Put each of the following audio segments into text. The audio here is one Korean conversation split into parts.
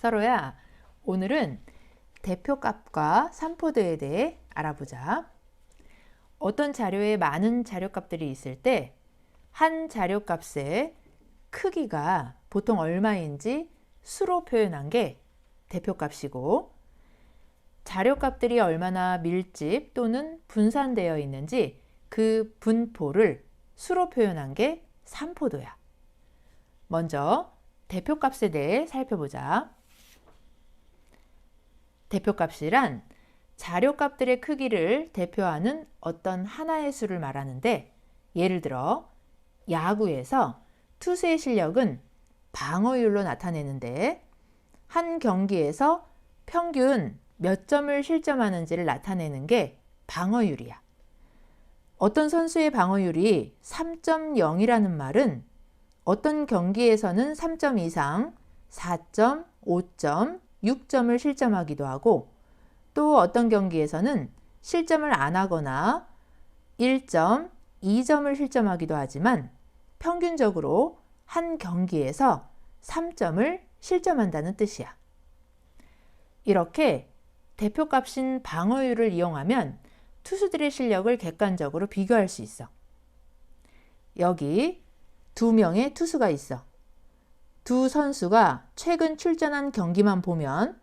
서로야, 오늘은 대표값과 산포도에 대해 알아보자. 어떤 자료에 많은 자료값들이 있을 때 한 자료값의 크기가 보통 얼마인지 수로 표현한 게 대표값이고, 자료값들이 얼마나 밀집 또는 분산되어 있는지 그 분포를 수로 표현한 게 산포도야. 먼저 대표값에 대해 살펴보자. 대표값이란 자료값들의 크기를 대표하는 어떤 하나의 수를 말하는데, 예를 들어 야구에서 투수의 실력은 방어율로 나타내는데, 한 경기에서 평균 몇 점을 실점하는지를 나타내는 게 방어율이야. 어떤 선수의 방어율이 3.0이라는 말은 어떤 경기에서는 3점 이상, 4점, 5점, 6점을 실점하기도 하고, 또 어떤 경기에서는 실점을 안 하거나 1점, 2점을 실점하기도 하지만 평균적으로 한 경기에서 3점을 실점한다는 뜻이야. 이렇게 대표값인 방어율을 이용하면 투수들의 실력을 객관적으로 비교할 수 있어. 여기 두 명의 투수가 있어. 두 선수가 최근 출전한 경기만 보면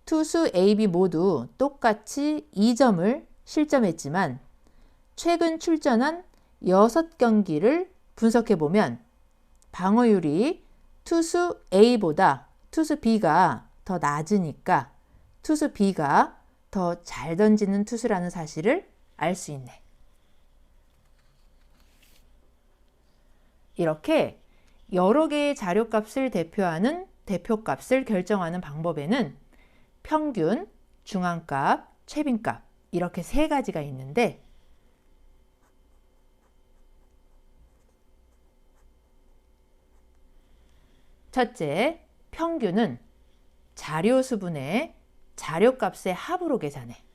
투수 A, B 모두 똑같이 2점을 실점했지만, 최근 출전한 6경기를 분석해보면 방어율이 투수 A보다 투수 B가 더 낮으니까 투수 B가 더 잘 던지는 투수라는 사실을 알 수 있네. 이렇게 여러 개의 자료값을 대표하는 대표값을 결정하는 방법에는 평균, 중앙값, 최빈값 이렇게 세 가지가 있는데, 첫째, 평균은 자료 수분의 자료값의 합으로 계산해.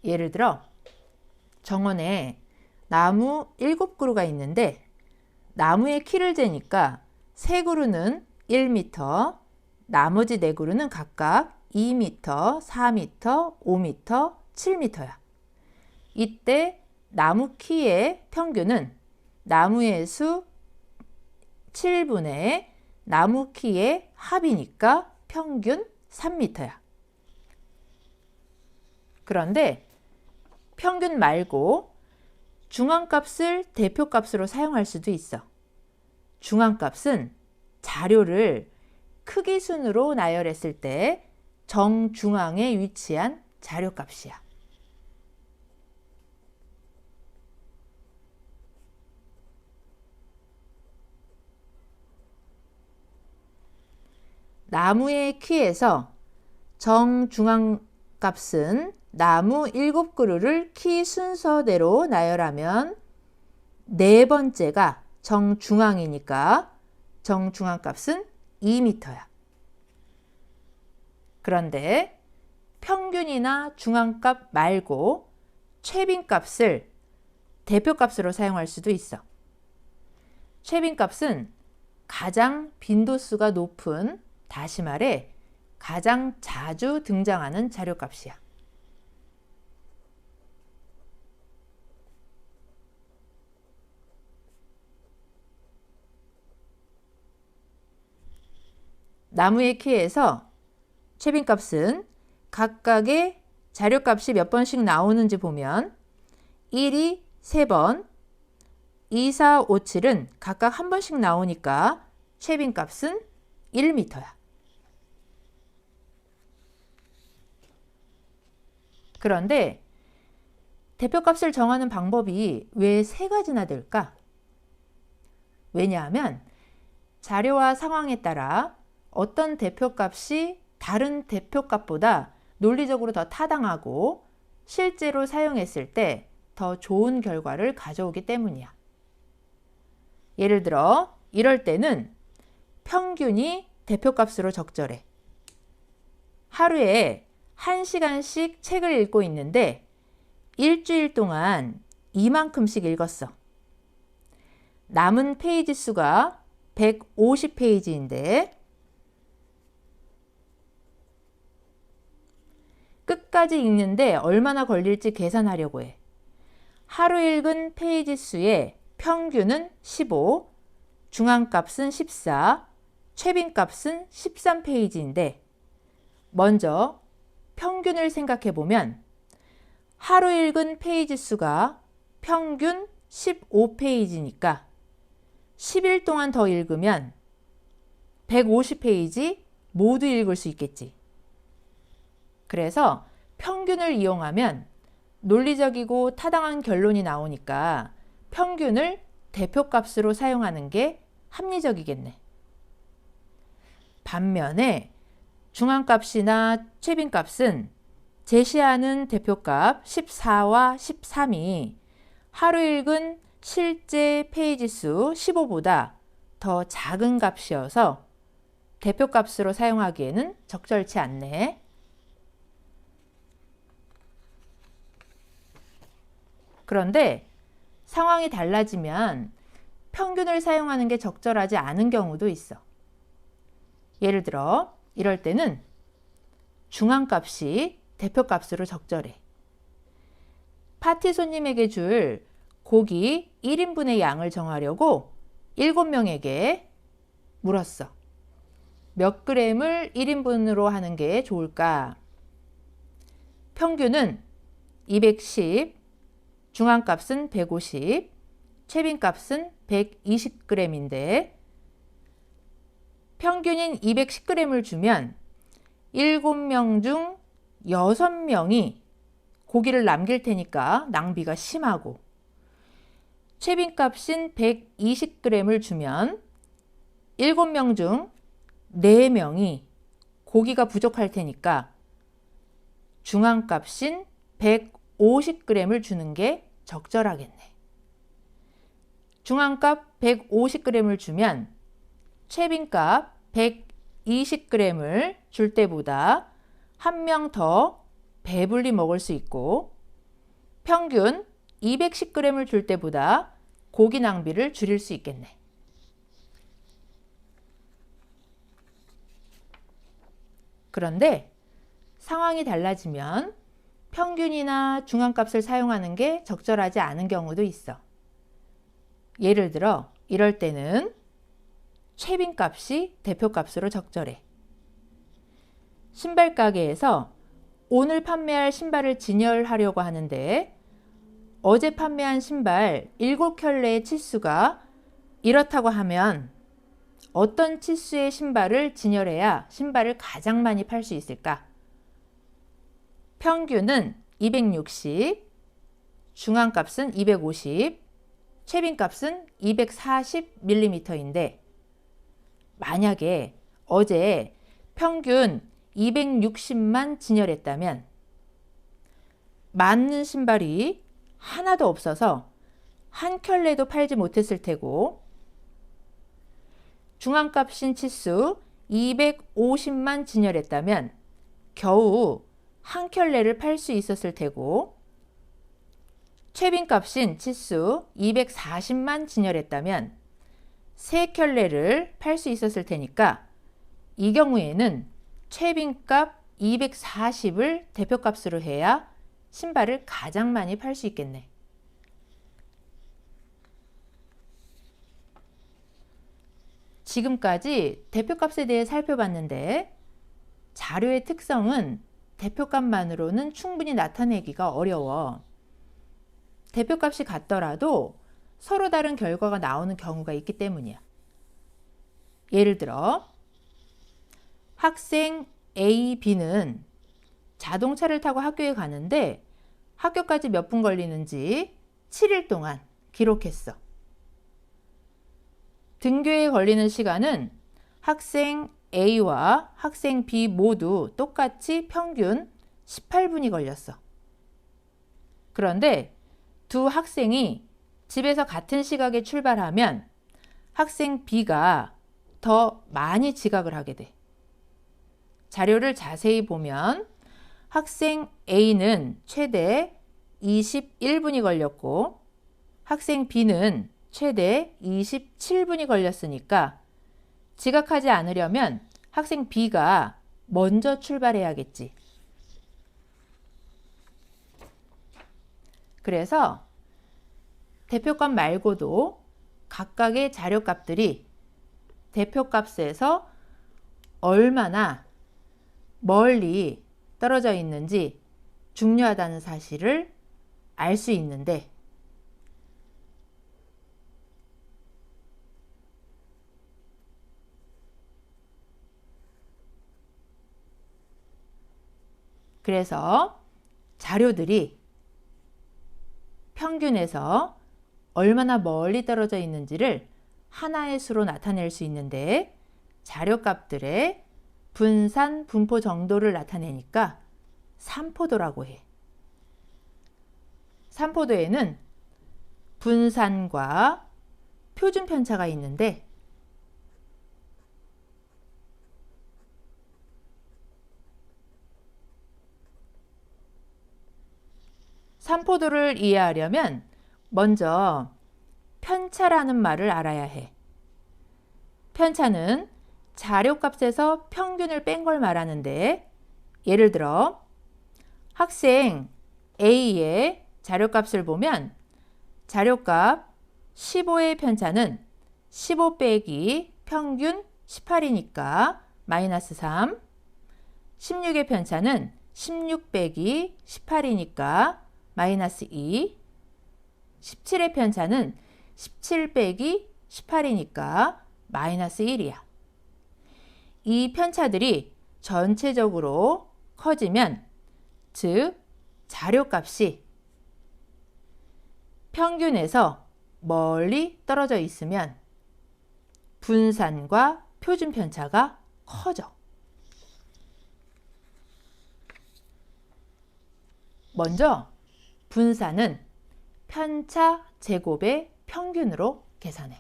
예를 들어 정원에 나무 7그루가 있는데, 나무의 키를 재니까 3그루는 1m, 나머지 4그루는 각각 2m, 4m, 5m, 7m야. 이때 나무 키의 평균은 나무의 수 7분의 나무 키의 합이니까 평균 3m야. 그런데 평균 말고 중앙값을 대표값으로 사용할 수도 있어. 중앙값은 자료를 크기 순으로 나열했을 때 정중앙에 위치한 자료값이야. 나무의 키에서 정중앙값은 나무 7그루를 키 순서대로 나열하면 네 번째가 정중앙이니까 정중앙값은 2m야. 그런데 평균이나 중앙값 말고 최빈값을 대표값으로 사용할 수도 있어. 최빈값은 가장 빈도수가 높은, 다시 말해 가장 자주 등장하는 자료값이야. 나무의 키에서 최빈값은 각각의 자료값이 몇 번씩 나오는지 보면 1이 3번, 2, 4, 5, 7은 각각 한 번씩 나오니까 최빈값은 1m야. 그런데 대표값을 정하는 방법이 왜 3가지나 될까? 왜냐하면 자료와 상황에 따라 어떤 대표값이 다른 대표값보다 논리적으로 더 타당하고 실제로 사용했을 때 더 좋은 결과를 가져오기 때문이야. 예를 들어 이럴 때는 평균이 대표값으로 적절해. 하루에 1시간씩 책을 읽고 있는데 일주일 동안 이만큼씩 읽었어. 남은 페이지 수가 150페이지인데 끝까지 읽는데 얼마나 걸릴지 계산하려고 해. 하루 읽은 페이지 수의 평균은 15, 중앙값은 14, 최빈값은 13페이지인데 먼저 평균을 생각해 보면 하루 읽은 페이지 수가 평균 15페이지니까 10일 동안 더 읽으면 150페이지 모두 읽을 수 있겠지. 그래서 평균을 이용하면 논리적이고 타당한 결론이 나오니까 평균을 대표값으로 사용하는 게 합리적이겠네. 반면에 중앙값이나 최빈값은 제시하는 대표값 14와 13이 하루 읽은 실제 페이지 수 15보다 더 작은 값이어서 대표값으로 사용하기에는 적절치 않네. 그런데 상황이 달라지면 평균을 사용하는 게 적절하지 않은 경우도 있어. 예를 들어 이럴 때는 중앙값이 대표값으로 적절해. 파티 손님에게 줄 고기 1인분의 양을 정하려고 7명에게 물었어. 몇 그램을 1인분으로 하는 게 좋을까? 평균은 210, 중앙값은 150, 최빈값은 120g인데 평균인 210g을 주면 7명 중 6명이 고기를 남길 테니까 낭비가 심하고 최빈값인 120g을 주면 7명 중 4명이 고기가 부족할 테니까 중앙값인 150g을 주는 게 적절하겠네. 중앙값 150g을 주면 최빈값 120g을 줄 때보다 한 명 더 배불리 먹을 수 있고 평균 210g을 줄 때보다 고기 낭비를 줄일 수 있겠네. 그런데 상황이 달라지면 평균이나 중앙값을 사용하는 게 적절하지 않은 경우도 있어. 예를 들어 이럴 때는 최빈값이 대표값으로 적절해. 신발 가게에서 오늘 판매할 신발을 진열하려고 하는데 어제 판매한 신발 7켤레의 치수가 이렇다고 하면 어떤 치수의 신발을 진열해야 신발을 가장 많이 팔 수 있을까? 평균은 260, 중앙값은 250, 최빈값은 240mm인데 만약에 어제 평균 260만 진열했다면 맞는 신발이 하나도 없어서 한 켤레도 팔지 못했을 테고 중앙값인 치수 250만 진열했다면 겨우 한 켤레를 팔 수 있었을 테고 최빈값인 치수 240만 진열했다면 3켤레를 팔 수 있었을 테니까 이 경우에는 최빈값 240을 대표값으로 해야 신발을 가장 많이 팔 수 있겠네. 지금까지 대표값에 대해 살펴봤는데 자료의 특성은 대표값만으로는 충분히 나타내기가 어려워. 대표값이 같더라도 서로 다른 결과가 나오는 경우가 있기 때문이야. 예를 들어 학생 A, B는 자동차를 타고 학교에 가는데 학교까지 몇 분 걸리는지 7일 동안 기록했어. 등교에 걸리는 시간은 학생 A와 학생 B 모두 똑같이 평균 18분이 걸렸어. 그런데 두 학생이 집에서 같은 시각에 출발하면 학생 B가 더 많이 지각을 하게 돼. 자료를 자세히 보면 학생 A는 최대 21분이 걸렸고 학생 B는 최대 27분이 걸렸으니까 지각하지 않으려면 학생 B가 먼저 출발해야겠지. 그래서 대표값 말고도 각각의 자료값들이 대표값에서 얼마나 멀리 떨어져 있는지 중요하다는 사실을 알 수 있는데 그래서 자료들이 평균에서 얼마나 멀리 떨어져 있는지를 하나의 수로 나타낼 수 있는데 자료값들의 분산, 분포 정도를 나타내니까 산포도라고 해. 산포도에는 분산과 표준 편차가 있는데 산포도를 이해하려면 먼저 편차라는 말을 알아야 해. 편차는 자료값에서 평균을 뺀 걸 말하는데 예를 들어 학생 A의 자료값을 보면 자료값 15의 편차는 15 빼기 평균 18이니까 마이너스 3, 16의 편차는 16 빼기 18이니까 마이너스 2, 17의 편차는 17 빼기 18이니까 마이너스 1이야. 이 편차들이 전체적으로 커지면 즉 자료값이 평균에서 멀리 떨어져 있으면 분산과 표준 편차가 커져. 먼저 분산은 편차 제곱의 평균으로 계산해.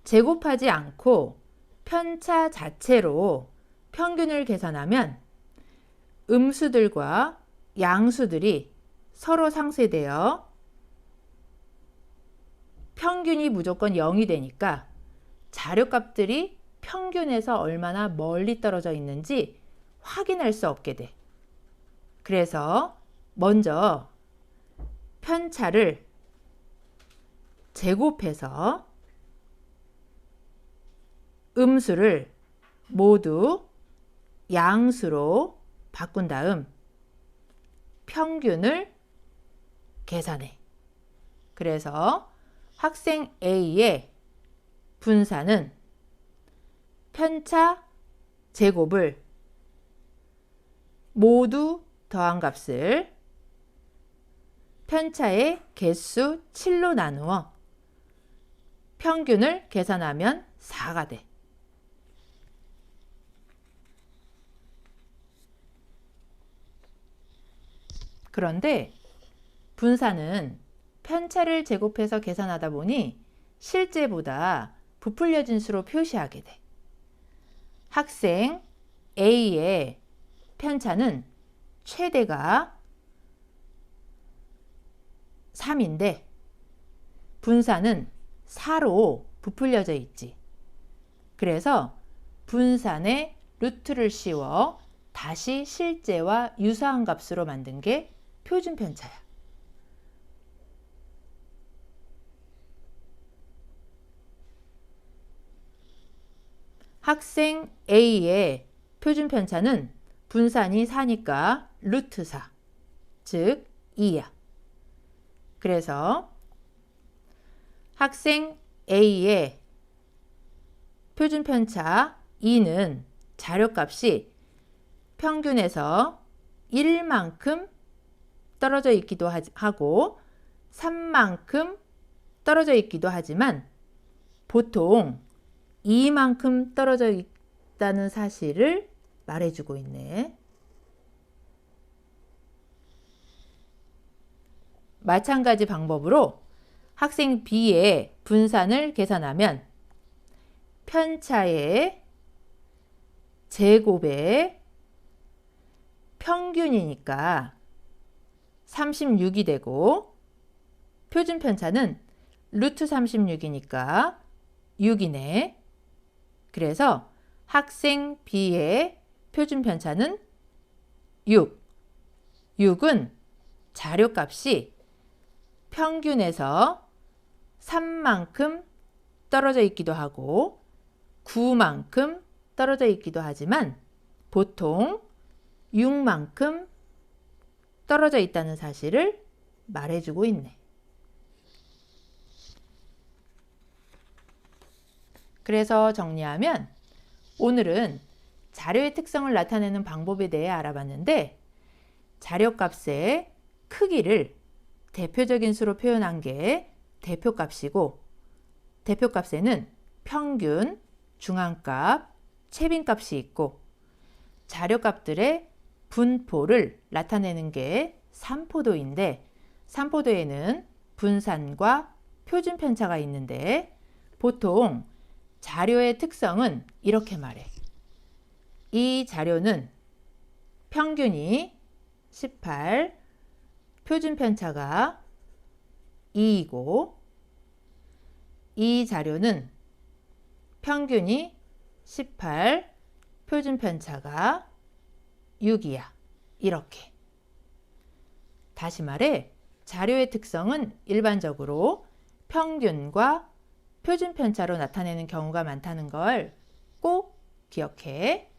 제곱하지 않고 편차 자체로 평균을 계산하면 음수들과 양수들이 서로 상쇄되어 평균이 무조건 0이 되니까 자료값들이 평균에서 얼마나 멀리 떨어져 있는지 확인할 수 없게 돼. 그래서 먼저 편차를 제곱해서 음수를 모두 양수로 바꾼 다음 평균을 계산해. 그래서 학생 A의 분산은 편차 제곱을 모두 더한 값을 편차의 개수 7로 나누어 평균을 계산하면 4가 돼. 그런데 분산은 편차를 제곱해서 계산하다 보니 실제보다 부풀려진 수로 표시하게 돼. 학생 A의 편차는 최대가 3인데 분산은 4로 부풀려져 있지. 그래서 분산에 루트를 씌워 다시 실제와 유사한 값으로 만든 게 표준 편차야. 학생 A의 표준 편차는 분산이 4니까 루트 4, 즉 2야. 그래서 학생 A의 표준 편차 2는 자료값이 평균에서 1만큼 떨어져 있기도 하고 3만큼 떨어져 있기도 하지만 보통 이만큼 떨어져 있다는 사실을 말해주고 있네. 마찬가지 방법으로 학생 B의 분산을 계산하면 편차의 제곱의 평균이니까 36이 되고 표준 편차는 루트 36이니까 6이네. 그래서 학생 B의 표준 편차는 6. 6은 자료값이 평균에서 3만큼 떨어져 있기도 하고 9만큼 떨어져 있기도 하지만 보통 6만큼 떨어져 있다는 사실을 말해주고 있네. 그래서 정리하면 오늘은 자료의 특성을 나타내는 방법에 대해 알아봤는데 자료값의 크기를 대표적인 수로 표현한 게 대표값이고 대표값에는 평균, 중앙값, 최빈값이 있고 자료값들의 분포를 나타내는 게 산포도인데 산포도에는 분산과 표준 편차가 있는데 보통 자료의 특성은 이렇게 말해. 이 자료는 평균이 18, 표준 편차가 2이고 이 자료는 평균이 18, 표준 편차가 6이야. 이렇게. 다시 말해 자료의 특성은 일반적으로 평균과 표준 편차로 나타내는 경우가 많다는 걸 꼭 기억해.